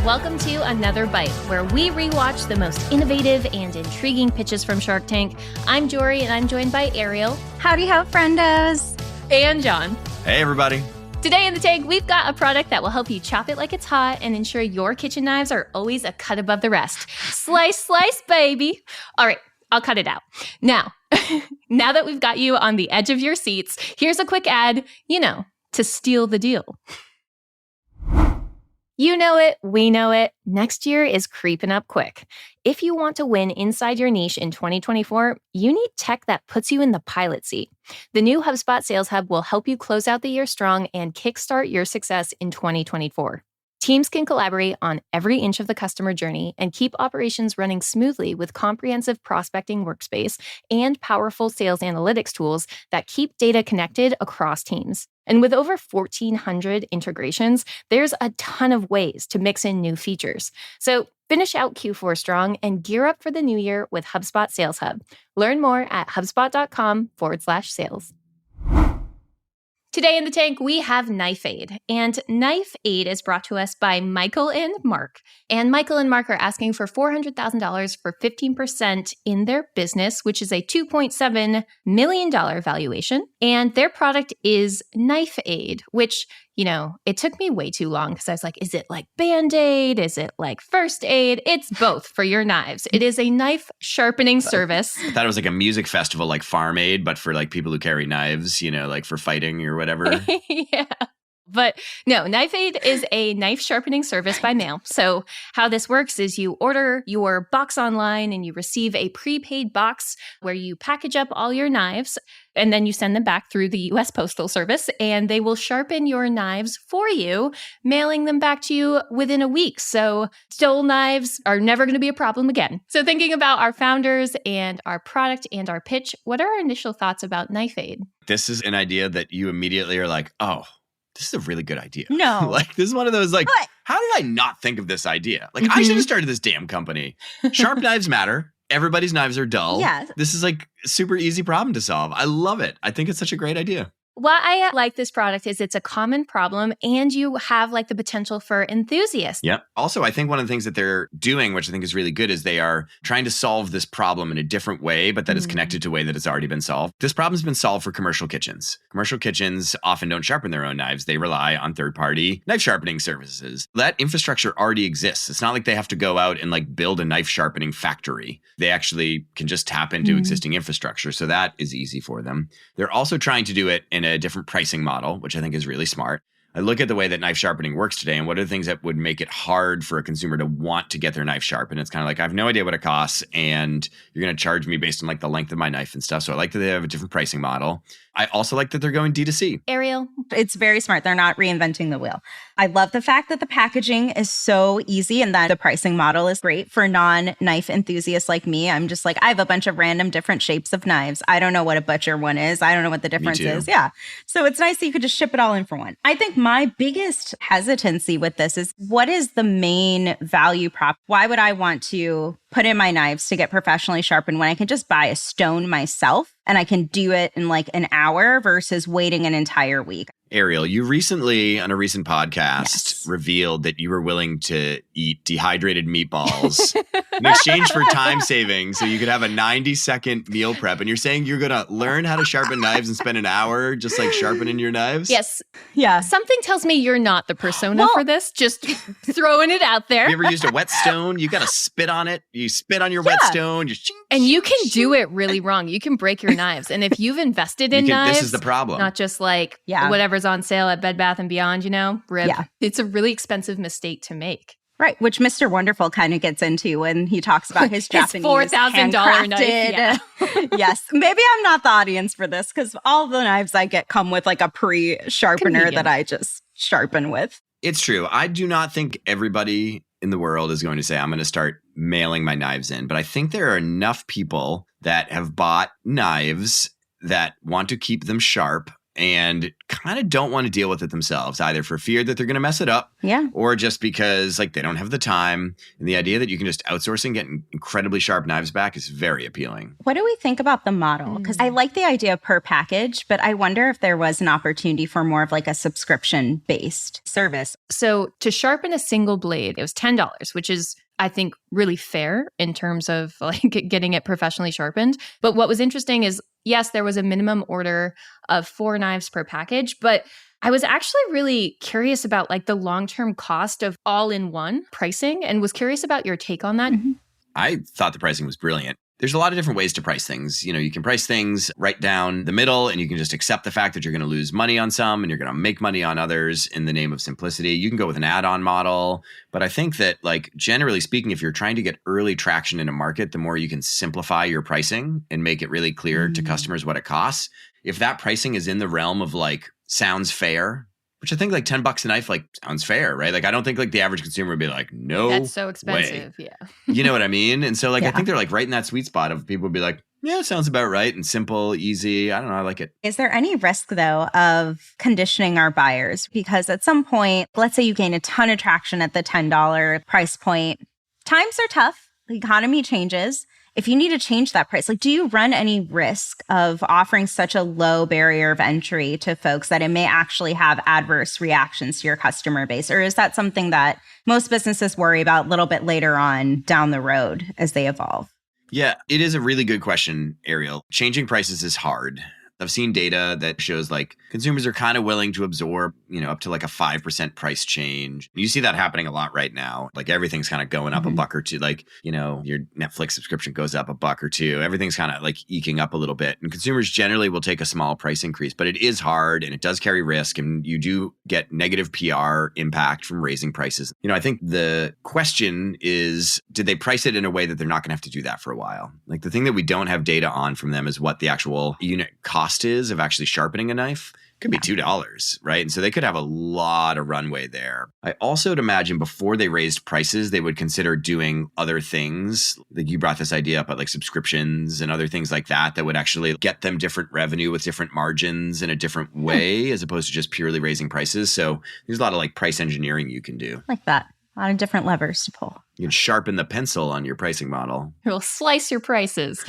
welcome to Another Bite, where we rewatch the most innovative and intriguing pitches from Shark Tank. I'm Jorie, and I'm joined by Ariel. Howdy ho, friendos. And Jon. Hey, everybody. Today in the tank, we've got a product that will help you chop it like it's hot and ensure your kitchen knives are always a cut above the rest. Slice, slice, baby. All right, I'll cut it out. Now that we've got you on the edge of your seats, here's a quick ad, to steal the deal. You know it, we know it. Next year is creeping up quick. If you want to win inside your niche in 2024, you need tech that puts you in the pilot seat. The new HubSpot Sales Hub will help you close out the year strong and kickstart your success in 2024. Teams can collaborate on every inch of the customer journey and keep operations running smoothly with comprehensive prospecting workspace and powerful sales analytics tools that keep data connected across teams. And with over 1,400 integrations, there's a ton of ways to mix in new features. So finish out Q4 strong and gear up for the new year with HubSpot Sales Hub. Learn more at HubSpot.com/sales. Today in the tank, we have Knife Aid. And Knife Aid is brought to us by Michael and Mark. And Michael and Mark are asking for $400,000 for 15% in their business, which is a $2.7 million valuation. And their product is Knife Aid, which, it took me way too long because I was like, is it like Band-Aid? Is it like first aid? It's both for your knives. It is a knife sharpening service. I thought it was like a music festival like Farm Aid, but for like people who carry knives, like for fighting or whatever. Yeah. But no, Knife Aid is a knife sharpening service by mail. So how this works is you order your box online and you receive a prepaid box where you package up all your knives and then you send them back through the U.S. Postal Service and they will sharpen your knives for you, mailing them back to you within a week. So stole knives are never going to be a problem again. So thinking about our founders and our product and our pitch, what are our initial thoughts about Knife Aid? This is an idea that you immediately are like, oh, this is a really good idea. No. This is one of those what? How did I not think of this idea? I should have started this damn company. Sharp knives matter. Everybody's knives are dull. Yeah. This is a super easy problem to solve. I love it. I think it's such a great idea. What I like this product is it's a common problem and you have the potential for enthusiasts. Yeah. Also, I think one of the things that they're doing, which I think is really good, is they are trying to solve this problem in a different way, but that is connected to a way that it's already been solved. This problem's been solved for commercial kitchens. Commercial kitchens often don't sharpen their own knives. They rely on third-party knife sharpening services. That infrastructure already exists. It's not like they have to go out and build a knife sharpening factory. They actually can just tap into existing infrastructure. So that is easy for them. They're also trying to do it in a different pricing model, which I think is really smart. I look at the way that knife sharpening works today and what are the things that would make it hard for a consumer to want to get their knife sharpened. It's kind of like, I have no idea what it costs and you're going to charge me based on the length of my knife and stuff. So I like that they have a different pricing model. I also like that they're going DTC. Ariel? It's very smart. They're not reinventing the wheel. I love the fact that the packaging is so easy and that the pricing model is great for non-knife enthusiasts like me. I'm just I have a bunch of random different shapes of knives. I don't know what a butcher one is. I don't know what the difference is. Yeah. So it's nice that you could just ship it all in for one. I think my biggest hesitancy with this is what is the main value prop? Why would I want to put in my knives to get professionally sharpened when I can just buy a stone myself and I can do it in an hour versus waiting an entire week? Ariel, you recently, on a recent podcast, revealed that you were willing to eat dehydrated meatballs in exchange for time saving so you could have a 90-second meal prep. And you're saying you're going to learn how to sharpen knives and spend an hour just sharpening your knives? Yes. Yeah. Something tells me you're not the persona for this. Just throwing it out there. Have you ever used a whetstone? You got to spit on it. You spit on your whetstone. And you can do it really wrong. You can break your knives. And if you've invested in knives, this is the problem. Not just whatever's on sale at Bed Bath & Beyond, rip. Yeah. It's a really expensive mistake to make. Right, which Mr. Wonderful kind of gets into when he talks about his Japanese $4,000 knife. Yeah. Yes, maybe I'm not the audience for this because all the knives I get come with a pre-sharpener that I just sharpen with. It's true. I do not think everybody in the world is going to say, I'm going to start mailing my knives in. But I think there are enough people that have bought knives that want to keep them sharp and kind of don't want to deal with it themselves, either for fear that they're going to mess it up, or just because like they don't have the time. And the idea that you can just outsource and get incredibly sharp knives back is very appealing. What do we think about the model? Because I like the idea of per package, but I wonder if there was an opportunity for more of like a subscription-based service. So to sharpen a single blade, it was $10, which is, I think, really fair in terms of like getting it professionally sharpened. But what was interesting is, yes, there was a minimum order of 4 knives per package, but I was actually really curious about like the long-term cost of all-in-one pricing and was curious about your take on that. I thought the pricing was brilliant. There's a lot of different ways to price things. You know, you can price things right down the middle and you can just accept the fact that you're going to lose money on some and you're going to make money on others in the name of simplicity. You can go with an add-on model. But I think that, like, generally speaking, if you're trying to get early traction in a market, the more you can simplify your pricing and make it really clear to customers what it costs. If that pricing is in the realm of like sounds fair, which I think like $10 a knife like sounds fair, right? Like I don't think like the average consumer would be like, no, that's so expensive. way. Yeah. You know what I mean? And so like I think they're like right in that sweet spot of people would be like, yeah, sounds about right and simple, easy. I don't know, I like it. Is there any risk though of conditioning our buyers? Because at some point, let's say you gain a ton of traction at the $10 price point. Times are tough. The economy changes. If you need to change that price, like, do you run any risk of offering such a low barrier of entry to folks that it may actually have adverse reactions to your customer base? Or is that something that most businesses worry about a little bit later on down the road as they evolve? Yeah, it is a really good question, Ariel. Changing prices is hard. I've seen data that shows like consumers are kind of willing to absorb, you know, up to like a 5% price change. You see that happening a lot right now. Like everything's kind of going up a buck or two. Like, you know, your Netflix subscription goes up a buck or two. Everything's kind of like eking up a little bit. And consumers generally will take a small price increase, but it is hard and it does carry risk. And you do get negative PR impact from raising prices. You know, I think the question is, did they price it in a way that they're not going to have to do that for a while? Like the thing that we don't have data on from them is what the actual unit cost is of actually sharpening a knife. Could be $2, right? And so they could have a lot of runway there. I also would imagine before they raised prices, they would consider doing other things. Like you brought this idea up about like subscriptions and other things like that that would actually get them different revenue with different margins in a different way as opposed to just purely raising prices. So there's a lot of like price engineering you can do. Like that. A lot of different levers to pull. You can sharpen the pencil on your pricing model. We'll slice your prices.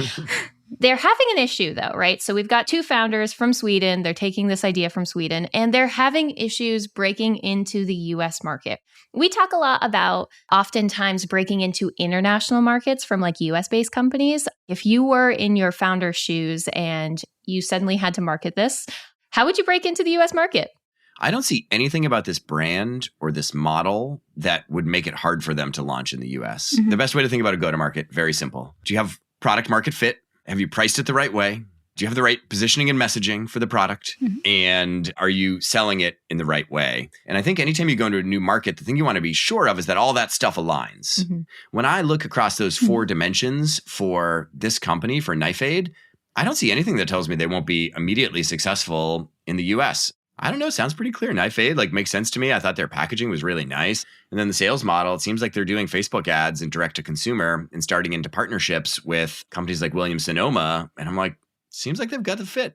They're having an issue though, right? So we've got 2 founders from Sweden. They're taking this idea from Sweden and they're having issues breaking into the US market. We talk a lot about oftentimes breaking into international markets from like US-based companies. If you were in your founder's shoes and you suddenly had to market this, how would you break into the US market? I don't see anything about this brand or this model that would make it hard for them to launch in the US. The best way to think about a go-to-market, very simple. Do you have product market fit? Have you priced it the right way? Do you have the right positioning and messaging for the product? And are you selling it in the right way? And I think anytime you go into a new market, the thing you want to be sure of is that all that stuff aligns. When I look across those 4 dimensions for this company, for Knife Aid, I don't see anything that tells me they won't be immediately successful in the US. I don't know. Sounds pretty clear. Knife Aid like makes sense to me. I thought their packaging was really nice. And then the sales model, it seems like they're doing Facebook ads and direct to consumer and starting into partnerships with companies like Williams Sonoma. And I'm like, seems like they've got the fit.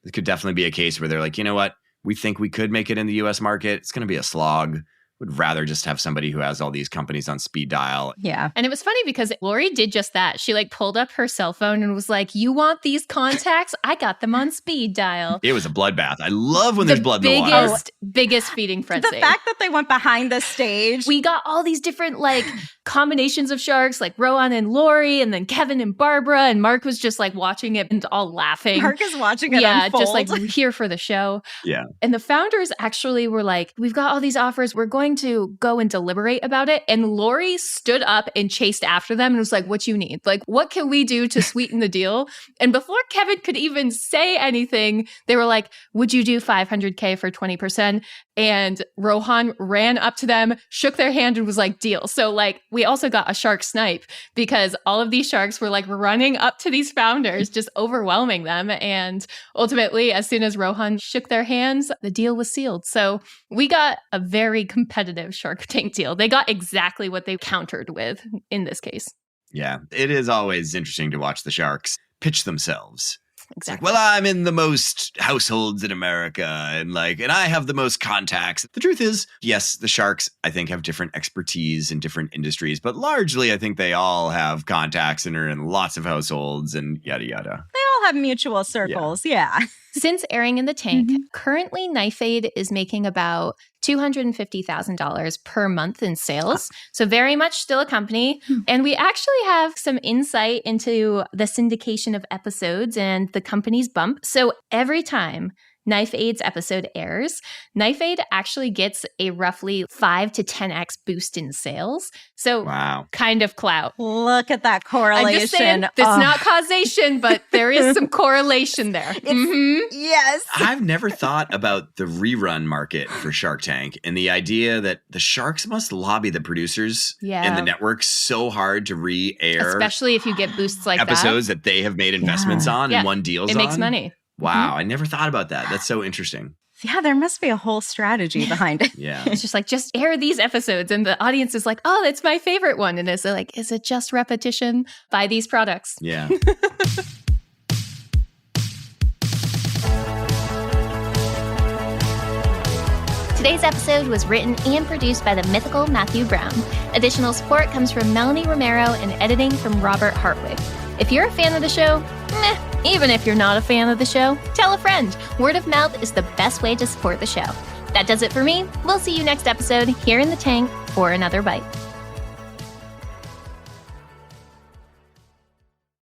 This could definitely be a case where they're like, you know what? We think we could make it in the US market. It's going to be a slog. Would rather just have somebody who has all these companies on speed dial. Yeah. And it was funny because Lori did just that. She like pulled up her cell phone and was like, you want these contacts? I got them on speed dial. It was a bloodbath. I love when there's blood in the water. Biggest feeding frenzy. The fact that they went behind the stage. We got all these different like combinations of sharks, like Rowan and Lori, and then Kevin and Barbara. And Mark was just like watching it and all laughing. Mark is watching it unfold. Just like here for the show. Yeah. And the founders actually were like, we've got all these offers. We're going to go and deliberate about it. And Lori stood up and chased after them and was like, what you need? Like, what can we do to sweeten the deal? And before Kevin could even say anything, they were like, would you do $500K for 20%? And Rohan ran up to them, shook their hand and was like, deal. So like, we also got a shark snipe because all of these sharks were like running up to these founders, just overwhelming them. And ultimately, as soon as Rohan shook their hands, the deal was sealed. So we got a very competitive Shark Tank deal. They got exactly what they countered with in this case. Yeah, it is always interesting to watch the sharks pitch themselves. exactly. Well, I'm in the most households in America and I have the most contacts. The truth is, yes, the sharks, I think, have different expertise in different industries, but largely I think they all have contacts and are in lots of households and yada, yada. They all have mutual circles. Yeah. Since airing in the tank, currently Knife Aid is making about $250,000 per month in sales. So very much still a company. And we actually have some insight into the syndication of episodes and the company's bump. So every time Knife Aid's episode airs, Knife Aid actually gets a roughly 5 to 10x boost in sales. So kind of clout. Look at that correlation. I'm just saying, it's not causation, but there is some correlation there. Yes. I've never thought about the rerun market for Shark Tank and the idea that the sharks must lobby the producers and the networks so hard to re-air. Especially if you get boosts like episodes that they have made investments on and won deals on. It makes money. Wow, I never thought about that. That's so interesting. Yeah, there must be a whole strategy behind it. Yeah. It's just air these episodes. And the audience is like, oh, that's my favorite one. And it's like, is it just repetition? Buy these products. Yeah. Today's episode was written and produced by the mythical Matthew Brown. Additional support comes from Melanie Romero and editing from Robert Hartwig. If you're a fan of the show, even if you're not a fan of the show, tell a friend. Word of mouth is the best way to support the show. That does it for me. We'll see you next episode here in the tank for another bite.